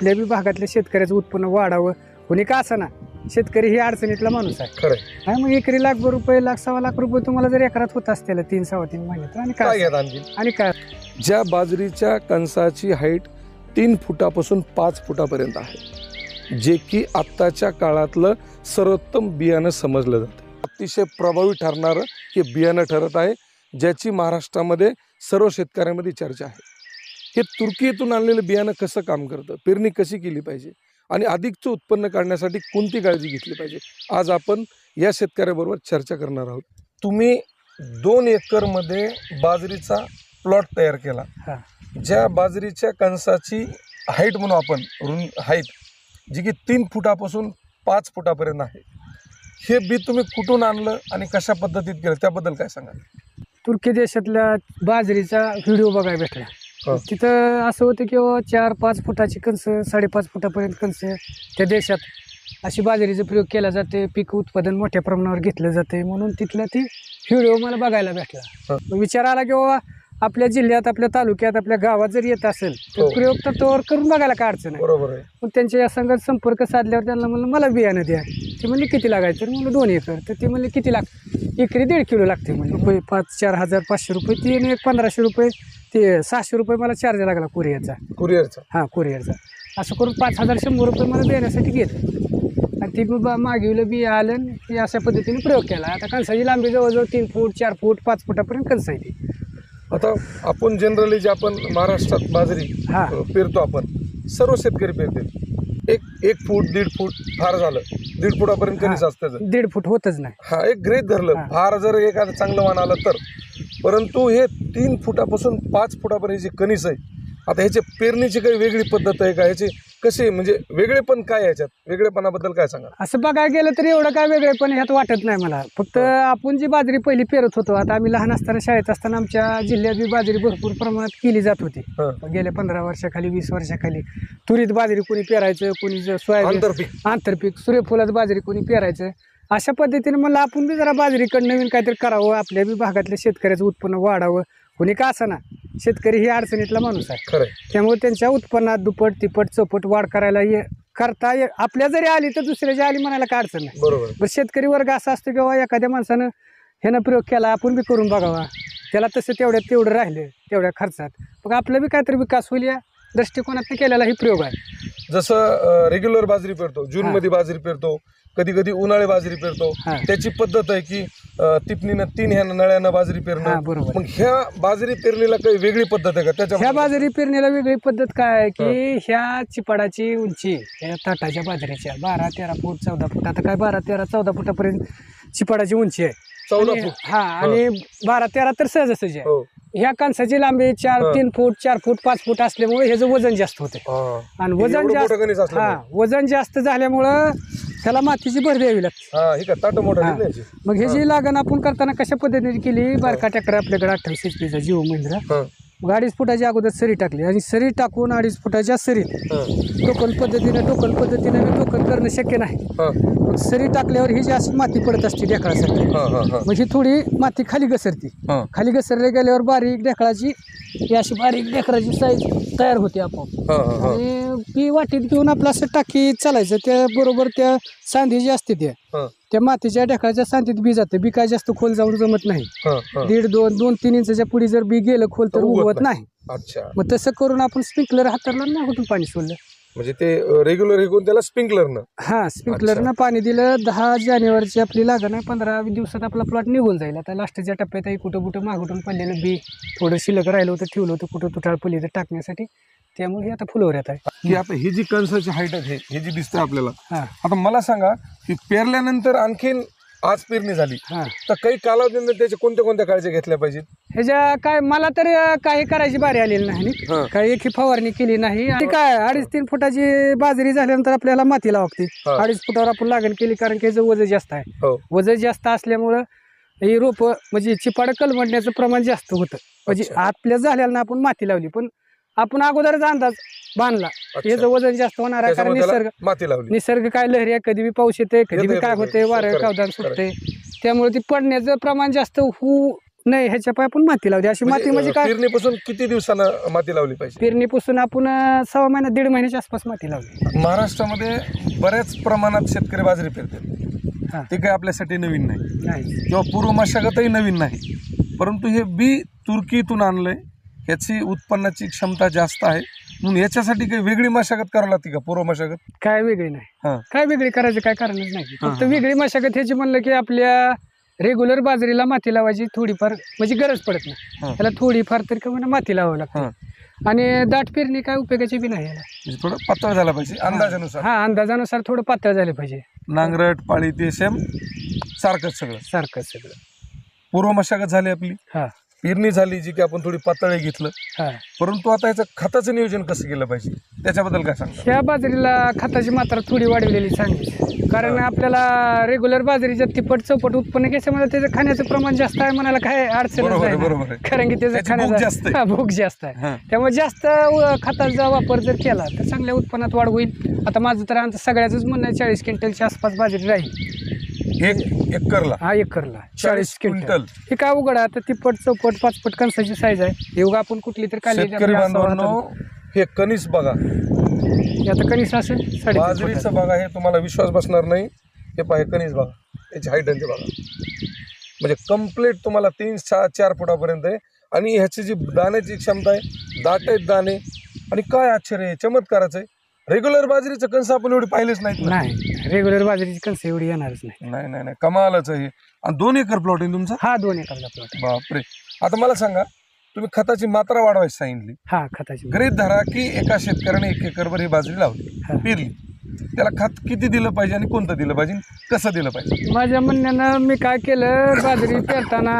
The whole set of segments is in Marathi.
आपल्या बी भागातल्या शेतकऱ्याचं उत्पन्न वाढावं. कोणी का असा ना, शेतकरी ही अडचणीतला माणूस आहे. खरं नाही मग एकरी ₹1,00,000 ₹1,00,000 तुम्हाला जर एकरात होत असतील 3-3.5 महिन्यात आणि काय काय घेत आणखी आणि काय ज्या बाजरीच्या कणसाची हाईट 3 फुटापासून 5 फुटापर्यंत आहे, जे की आत्ताच्या काळातलं सर्वोत्तम बियाणं समजलं जातं. अतिशय प्रभावी ठरणारं हे बियाणं ठरत आहे, ज्याची महाराष्ट्रामध्ये सर्व शेतकऱ्यांमध्ये चर्चा आहे. हे तुर्कीतून आणलेलं बियाणं कसं काम करतं, पेरणी कशी केली पाहिजे आणि अधिकचं उत्पन्न काढण्यासाठी कोणती काळजी घेतली पाहिजे, आज आपण या शेतकऱ्याबरोबर चर्चा करणार आहोत. तुम्ही 2 एकरमध्ये बाजरीचा प्लॉट तयार केला. ज्या बाजरीच्या कणसाची हाईट म्हणू आपण हाईट जी की 3 फुटापासून 5 फुटापर्यंत आहे, हे बी तुम्ही कुठून आणलं आणि कशा पद्धतीत केलं त्याबद्दल काय सांगाल? तुर्की देशातल्या बाजरीचा व्हिडिओ बघायला भेटला. तिथं असं होतं की 4-5 फुटाची कणस, 5.5 फुटापर्यंत कणस त्या देशात अशी बाजरीचा प्रयोग केला जाते. पीक उत्पादन मोठ्या प्रमाणावर घेतलं जाते, म्हणून तिथला ती व्हिडिओ मला बघायला भेटला. विचार आला की बाबा आपल्या जिल्ह्यात, आपल्या तालुक्यात, आपल्या गावात जर येत असेल तर प्रयोग तर तोवर करून बघायला काय अडचण आहे. बरोबर आहे. मग त्यांच्या या संघात संपर्क साधल्यावर त्यांना म्हणलं मला बियाणं द्या. ते म्हणले किती लागायचं, तर म्हणलं 2 एकर. तर ते म्हणले किती एकरी 1.5 किलो लागते म्हणजे ₹4,500 ती आणि ₹1,500 ते ₹600 मला चार्ज लागला कुरिअरचा. कुरिअरचा असं करून ₹5,100 मला देण्यासाठी घेतलं आणि ती मागवलं बी आलं की अशा पद्धतीने प्रयोग केला. आता कणसाची लांबी जवळजवळ 3 फूट 4 फूट 5 फुटापर्यंत कणस आहे ती. आता आपण जनरली जे आपण महाराष्ट्रात बाजरी पेरतो, आपण सर्व शेतकरी पेरते. एक फूट 1.5 फूट फार झालं 1.5 फुटापर्यंत कणीस असतं. 1.5 फूट होतच नाही. एक ग्रेट धरलं फार जर एखादं चांगलं मान आलं तर. परंतु हे 3 फुटापासून 5 फुटापर्यंत जे कणीस आहे, आता ह्याची पेरणीची काही वेगळी पद्धत आहे का, ह्याची कशी म्हणजे वेगळेपण काय, याच्यात वेगळेपणाबद्दल काय सांगा? असं बघायला गेलं तर एवढं काय वेगळेपण ह्यात वाटत नाही मला. फक्त आपण जी बाजरी पहिली पेरत होतो, आता आम्ही लहान असताना शाळेत असताना आमच्या जिल्ह्यात बी बाजरी भरपूर प्रमाणात केली जात होती. गेल्या 15 वर्षाखाली 20 वर्षाखाली तुरीत बाजरी कोणी पेरायचं, कोणी सोयाबीन आंतरपीक सूर्यफुलात बाजरी कोणी पेरायचं. अशा पद्धतीने मला आपण बी जरा बाजरीकडे नवीन काहीतरी करावं, आपल्या बी भागातल्या शेतकऱ्याचं उत्पन्न वाढावं. कोणी का असा ना, शेतकरी ही अडचणीतला माणूस आहे. त्यामुळे त्यांच्या उत्पन्नात दुप्पट तिप्पट चौपट वाढ करायला आपल्या जरी आली तर दुसऱ्याची आली म्हणायला काय अडचण नाही. बरोबर. शेतकरी वर्ग असा असतो किंवा एखाद्या माणसानं ह्यानं प्रयोग केला, आपण बी करून बघावा. त्याला तसं तेवढं राहिलं तेवढ्या खर्चात, मग आपला बी काहीतरी विकास होईल या दृष्टिकोनातून केलेला ही प्रयोग आहे. जसं रेग्युलर बाजरी पेरतो, जून मध्ये बाजरी पेरतो, कधी कधी उन्हाळी बाजरी पेरतो, त्याची पद्धत आहे की टिपणीनं 3 ह्या नळ्यानं बाजरी पेरणं. बरोबर. मग ह्या बाजरी पेरणीला काही वेगळी पद्धत आहे का त्याच्या? ह्या बाजरी पेरणीला वेगळी पद्धत काय आहे की ह्या चिपाडाची उंची ह्या ताटाच्या बाजरीच्या 12-13 फूट 14 फूट, आता काय 12-13-14 फुटापर्यंत चिपाडाची उंची आहे. 14 फूट आणि 12-13 तर सहज आहे. ह्या कणसाची लांबी 3 फूट 4 फूट 5 फूट असल्यामुळे ह्याचं वजन जास्त होतं आणि वजन जास्त झाल्यामुळं त्याला मातीची भर द्यावी लागते. मग हे जी लागण आपण करताना कशा पद्धतीने केली, बारका ट्रॅक्टर आपल्याकडे 28 HP चा जीव महिंद्रा, मग 2.5 फुटाच्या अगोदर सरी टाकली आणि सरी टाकून 2.5 फुटाच्या सरीत टोकन पद्धतीने टोकन करणं शक्य नाही. मग सरी टाकल्यावर ही जी अशी माती पडत असते ढेकळासाठी, मग ही थोडी माती खाली घसरती. खाली घसरले गेल्यावर बारीक ढेकळाची साईज तयार होते आपोआप. आणि ती वाटीत घेऊन आपलं असं टाकी चालायचं, त्या बरोबर त्या सांधी जी असते त्या मातीच्या ढेकळाच्या सांधीत बी जाते. बी काय जास्त खोल जाऊन जमत नाही. 1.5-2-3 इंचाच्या पुढे जर बी गेलं खोल तर उगवत नाही. मग तसं करून आपण स्प्रिंकलर हाताळलं ना, कुठून पाणी सोडलं म्हणजे ते रेग्युलर हे करून त्याला स्प्रिंकलरनं पाणी दिलं. 10 जानेवारीची आपली लागण आहे, 15 दिवसात आपला प्लॉट निघून जाईल. आता लास्टच्या टप्प्यात कुठं मागून पडलेलं बी थोडं शिल्लक राहिलं होतं, ठेवलं होतं कुठं तुटाळ पडली तर टाकण्यासाठी. त्यामुळे हे आता फुलवऱ्यात आहे की आता ही जी कणसाची हाईट आहे हे जी दिसते आपल्याला, आता मला सांगा की पेरल्यानंतर आणखीन आज पेरणी झाली तर काही कालावधीनंतर त्याच्या कोणत्या काळजी घेतल्या पाहिजेत? ह्याच्या काय मला तर काही करायची बारी आलेली नाही. काही एकही फवारणी केली नाही. आणि काय 2.5-3 फुटाची बाजरी झाल्यानंतर आपल्याला माती लागते. 2.5 फुटावर आपण लागण केली, कारण की ह्याचं वजन जास्त आहे. वजन जास्त असल्यामुळं ही रोप म्हणजे चिपाड कलमडण्याचं प्रमाण जास्त होतं. म्हणजे आपल्या झाल्याला आपण माती लावली, पण आपण अगोदरच अंदाज बांधला याचं वजन जास्त होणार आहे. कारण निसर्ग काय लहरी आहे, कधी बी पाऊस येते, कधी बी काय होते, वारं कावदान सुटते. त्यामुळे ती पडण्याचं प्रमाण जास्त नाही ह्याच्या पाय आपण माती लावली अशी माती म्हणजे काय पेरणीपासून किती दिवसानं माती लावली पाहिजे? पेरणीपासून आपण 6 महिना 1.5 महिन्याच्या आसपास माती लावली. महाराष्ट्रामध्ये बऱ्याच प्रमाणात शेतकरी बाजरी हा. पेरतात, ते काय आपल्यासाठी नवीन नाही नाही किंवा पूर्व मशागतही नवीन नाही, परंतु हे बी तुर्कीतून आणलंय, ह्याची उत्पन्नाची क्षमता जास्त आहे, म्हणून याच्यासाठी काही वेगळी मशागत करावी लागते का? पूर्व मशागत काय वेगळी नाही, हा. काय वेगळी करायचं काय कारणच नाही. हा, फक्त हा. वेगळी मशागत ह्याची म्हणलं की आपल्या रेग्युलर बाजरीला माती लावायची थोडीफार म्हणजे गरज पडत नाही, हा. त्याला थोडीफार तरी कमी माती लावावं हा. लागते. आणि दाट पेरणी काय उपयोगाची बी नाही याला. म्हणजे थोडं पातळ झालं पाहिजे अंदाजानुसार. हा अंदाजानुसार थोडं पातळ झालं पाहिजे. नांगरट पाळी ते सेम सारखंच सगळं. सारखं सगळं. पूर्व मशागत झाली आपली, हा पेरणी झाली जी की आपण थोडी पातळ घेतलं, हा. परंतु आता याचं खताचं नियोजन कसं केलं पाहिजे त्याच्याबद्दल काय सांगा? ह्या बाजरीला खताची मात्रा थोडी वाढवलेली चांगली, कारण आपल्याला रेग्युलर बाजरीच्या तिप्पट चौपट उत्पन्न घ्यायच्यामध्ये त्याचं खाण्याचं प्रमाण जास्त आहे, म्हणायला काय अडचण बरोबर आहे, नाही, बरोबर आहे. कारण की त्याचं त्याची भूक जास्त आहे. खाण्याचा भूक जास्त आहे. हा. त्यामुळे जास्त खताचा वापर जर केला तर चांगल्या उत्पन्नात वाढ होईल. आता माझं तर आमचं सगळ्याच म्हणणं आहे 40 क्विंटलच्या आसपास बाजरी राहील एक एकरला. हा एकरला 40 क्विंटल. क्विंटल. हे काय उघड आहे आता तिप्पट चौपट 5 पट कणसाची साईज आहे. हे उगा आपण कुठली तर काढली शेतकरी बांधवांनो, हे कणीस बघा, आता कणीस असेल 3.5 बाजरीचं बघा, हे तुम्हाला विश्वास बसणार नाही. हे पहा, हे कणीस बघा, याची हाईट आहे ते बघा, म्हणजे कम्प्लीट तुम्हाला 3-4 फुटापर्यंत आहे. आणि ह्याची जी दाण्याची क्षमता आहे, दाट आहेत दाणे, आणि काय आश्चर्य आहे, चमत्काराचं आहे. रेग्युलर बाजरीचं कणस आपण एवढी पाहिलेच नाहीत ना. नाही रेग्युलर बाजरीची कणसं एवढी येणारच नाही. नाही नाही नाही, कमालच आहे. आणि 2 एकर प्लॉट आहे तुमचा? हा 2 एकरचा प्लॉट. बापरे. आता मला सांगा, तुम्ही खताची मात्रा वाढवायची सांगितली, हा खताची. गरीब धरा की एका शेतकऱ्याने 1 एकरभर ही बाजरी लावली, हा. पेरली, त्याला खत किती दिलं पाहिजे आणि कोणतं दिलं पाहिजे, कसं दिलं पाहिजे? माझ्या म्हणण्यानं मी काय केलं, बाजरी पेरताना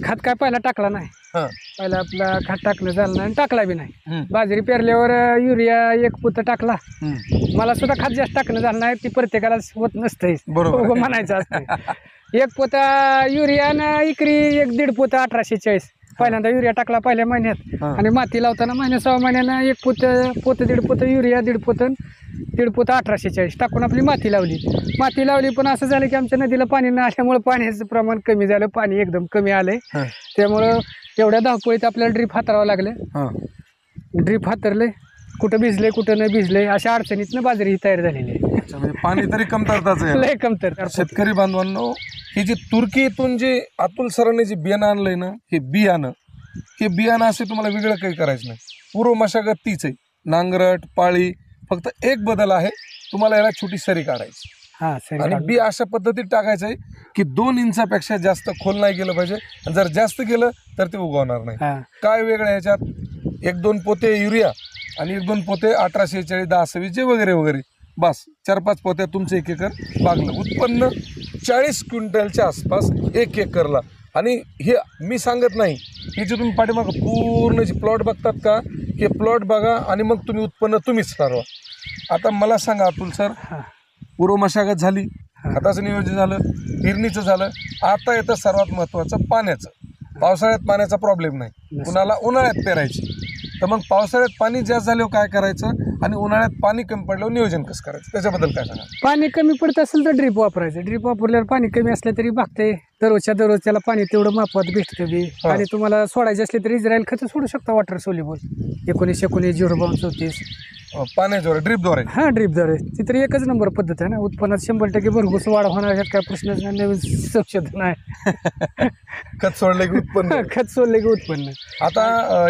खत काय पहिला टाकला नाही. हा. पहिला आपला खत टाकणं झालं नाही आणि टाकला बी नाही. हम्म. बाजरी पेरल्यावर युरिया 1 पोत टाकला. हम्म. मला सुद्धा खत जास्त टाकणं झालं नाही, ती प्रत्येकाला होत नसतंय, बरोबर आहे. म्हणायचं असतं. 1 पोता युरिया ना इकरी 1-1.5 पोतं 1840 पहिल्यांदा युरिया टाकला पहिल्या महिन्यात. हा. आणि माती लावताना 6 महिन्यानं 1 पोत 1.5 पोतं युरिया 1.5 पोतं 1840 टाकून आपली माती लावली. पण असं झालं की आमच्या नदीला पाणी न आल्यामुळे पाण्याचं प्रमाण कमी झालं, पाणी एकदम कमी आलंय. हा. त्यामुळं एवढ्या धावपळीत आपल्याला ड्रीप हातारावं लागलं. हा. ड्रीप हातरले, कुठं भिजले कुठं नाही भिजले, अशा अडचणीतनं बाजरी ही तयार झालेली आहे. अच्छा, म्हणजे पाणी तरी कमतरताच आहे. लय कमतर. शेतकरी बांधवांनो, हे जे तुर्कीतून जे अतुल सरांनी जे बियाणं आणलंय ना, हे बियाणं असे तुम्हाला वेगळं काही करायचं नाही. पूर्व मशागत तीच आहे, नांगरट पाळी, फक्त एक बदल आहे, तुम्हाला याला छोटी सरी काढायची हा सर. आणि बी अशा पद्धतीत टाकायचं आहे की 2 इंचापेक्षा जास्त खोल नाही गेलं पाहिजे. आणि जर जास्त गेलं तर ते उगवणार नाही. हा काय वेगळं आहे याच्यात? 1-2 पोते युरिया आणि 1-2 पोते 1840 10-26 जे वगैरे बस 4-5 पोत्या तुमचं 1 एकर बागलं. उत्पन्न 40 क्विंटलच्या आसपास 1 एकरला. आणि हे मी सांगत नाही, हे जे तुम्ही पाठीमागं पूर्ण जे प्लॉट बघतात का, हे प्लॉट बघा आणि मग तुम्ही उत्पन्न तुम्हीच ठरवा. आता मला सांगा अतुल सर, हा पूर्व मशागत झाली, खताचं नियोजन झालं, पेरणीचं झालं, आता येतं सर्वात महत्त्वाचं पाण्याचं. पावसाळ्यात पाण्याचा प्रॉब्लेम नाही, कुणाला उन्हाळ्यात पेरायची. तर मग पावसाळ्यात पाणी जास्त झाल्यावर काय करायचं आणि उन्हाळ्यात पाणी कमी पडल्यावर नियोजन कसं करायचं त्याच्याबद्दल काय सांगा? पाणी कमी पडत असेल तर ड्रीप वापरायचं. ड्रीप वापरल्यावर पाणी कमी असलं तरी भागते, दररोजच्या दररोज त्याला पाणी तेवढं मापात भेटतं बी. आणि तुम्हाला सोडायचे असले तरी इस्रायल खतं सोडू शकता, वॉटर सोल्युबल 19-19 0-32 पाण्याद्वारे ड्रीपद्वारे. हा ड्रीपद्वारे. ती तरी एकच नंबर पद्धत आहे ना, उत्पन्नात 100% भरघोस वाढ होणार ह्यात काय प्रश्नच नाही. नवीन संशोधन आहे. खत सोडलं की उत्पन्न. खत सोडले की उत्पन्न. आता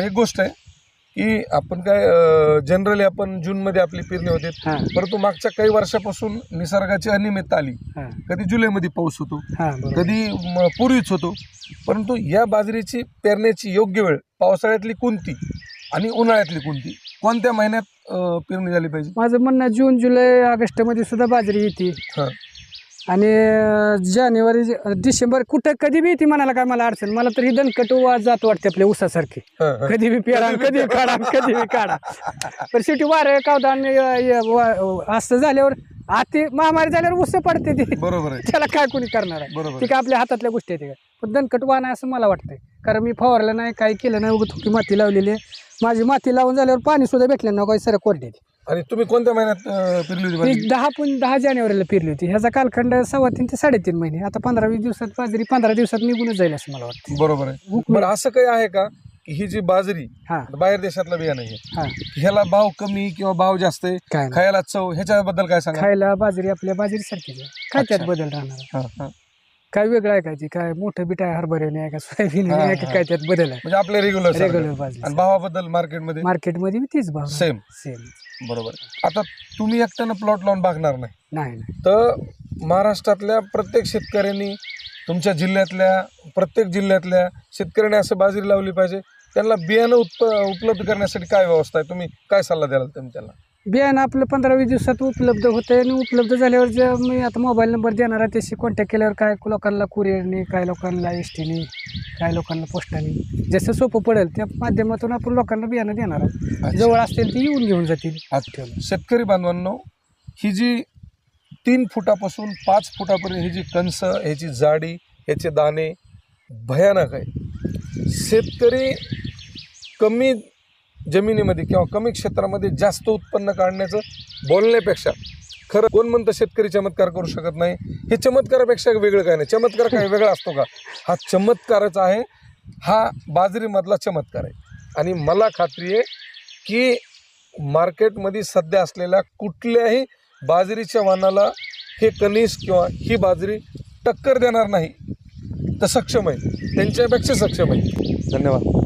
एक गोष्ट आहे की आपण काय जनरली आपण जूनमध्ये आपली पेरणी होते, हा परंतु मागच्या काही वर्षापासून निसर्गाची अनियमितता आली. हा कधी जुलैमध्ये पाऊस होतो, हा बरोबर. कधी पूर्वीच होतो. परंतु या बाजरीची पेरण्याची योग्य वेळ पावसाळ्यातली कोणती आणि उन्हाळ्यातली कोणती, कोणत्या महिन्यात पेरणी झाली पाहिजे? माझं म्हणणं जून जुलै ऑगस्टमध्ये सुद्धा बाजरी येते. हा. आणि जानेवारी डिसेंबर कुठं कधी बी येते म्हणाला काय मला अडचण. मला तर ही दणकट जात वाटते आपल्या ऊसासारखी. हा, हा. कधी बी पेरा कधी काढा कधी बी काढा. पण शेवटी वारं कावदान असं झाल्यावर आती महामारी झाल्यावर ऊस पडते ती. बरोबर आहे. त्याला काय कोणी करणार आहे? बरोबर ती काय आपल्या हातातल्या गोष्टी आहेत का? पण दणकट वाहन आहे असं मला वाटतंय, कारण मी फवारलं नाही, काही केलं नाही, उगाच थोडी माती लावलेली आहे. माझी माती लावून झाल्यावर पाणी सुद्धा भेटलं ना, काही सर कोरडे आणि तुम्ही कोणत्या महिन्यात पेरली होती बाजरी? ती 10 जानेवारीला पेरली होती. ह्याचा कालखंड 3.5 ते 3.5 महिने. आता 15-20 दिवसात बाजरी 15 दिवसात निघूनच जाईल असं मला वाटतं. बरोबर आहे. बरं असं काही आहे का की ही जी बाजरी हा बाहेर देशातलं बियाणं आहे हा ह्याला भाव कमी किंवा भाव जास्त आहे, काय नाही. खायला चव, ह्याच्याबद्दल काय सांगा? खायला बाजरी आपल्या बाजरीसारखीच आहे. काय त्यात अच्छा. बदल राहणार आहे? हा, हा. काय वेगळं आहे काय ती? काय मोठं बीट आहे हरभऱ्याने आहे का सोयाबीन हा, आहे का हा. काय त्यात बदल आहे? म्हणजे आपले रेग्युलर रेग्युलर बाजरी आणि भावाबद्दल मार्केटमध्ये मार्केटमध्ये बी तीच भाव सेम. सेम बरोबर. आता तुम्ही एकट्यानं प्लॉट लावून बघणार नाही, नाही तर महाराष्ट्रातल्या प्रत्येक शेतकऱ्यांनी, तुमच्या जिल्ह्यातल्या प्रत्येक जिल्ह्यातल्या शेतकऱ्यांनी असं बाजरी लावली पाहिजे. त्यांना बियाणं उपलब्ध करण्यासाठी काय व्यवस्था आहे? तुम्ही काय सल्ला द्याल त्यांना? बियाणं आपलं 15-20 दिवसात उपलब्ध होतं आणि उपलब्ध झाल्यावर जे मी आता मोबाईल नंबर देणार आहे त्याशी कॉन्टॅक्ट केल्यावर काय लोकांना कुरिअरने, काय लोकांना एसटीने, काय लोकांना पोस्टाने जसं सोपं पडेल त्या माध्यमातून आपण लोकांना बियाणं देणार आहोत. जवळ असतील ते येऊन घेऊन जातील. शेतकरी बांधवांनो, ही जी 3 फुटापासून 5 फुटापर्यंत ही जी कणस, ह्याची जाडी, ह्याचे दाणे भयानक आहे. शेतकरी कमी जमिनीमध्ये किंवा कमी क्षेत्रामध्ये जास्त उत्पन्न काढण्याचं बोलण्यापेक्षा, खरं कोण म्हणतं शेतकरी चमत्कार करू शकत नाही, हे चमत्कारापेक्षा वेगळं काय नाही. चमत्कार काय वेगळा असतो का? हा चमत्कारच आहे. हा बाजरीमधला चमत्कार आहे. आणि मला खात्री आहे की मार्केटमध्ये सध्या असलेल्या कुठल्याही बाजरीच्या वाणाला हे कणीस किंवा ही बाजरी टक्कर देणार नाही. तर सक्षम आहे, त्यांच्यापेक्षा सक्षम आहे. धन्यवाद.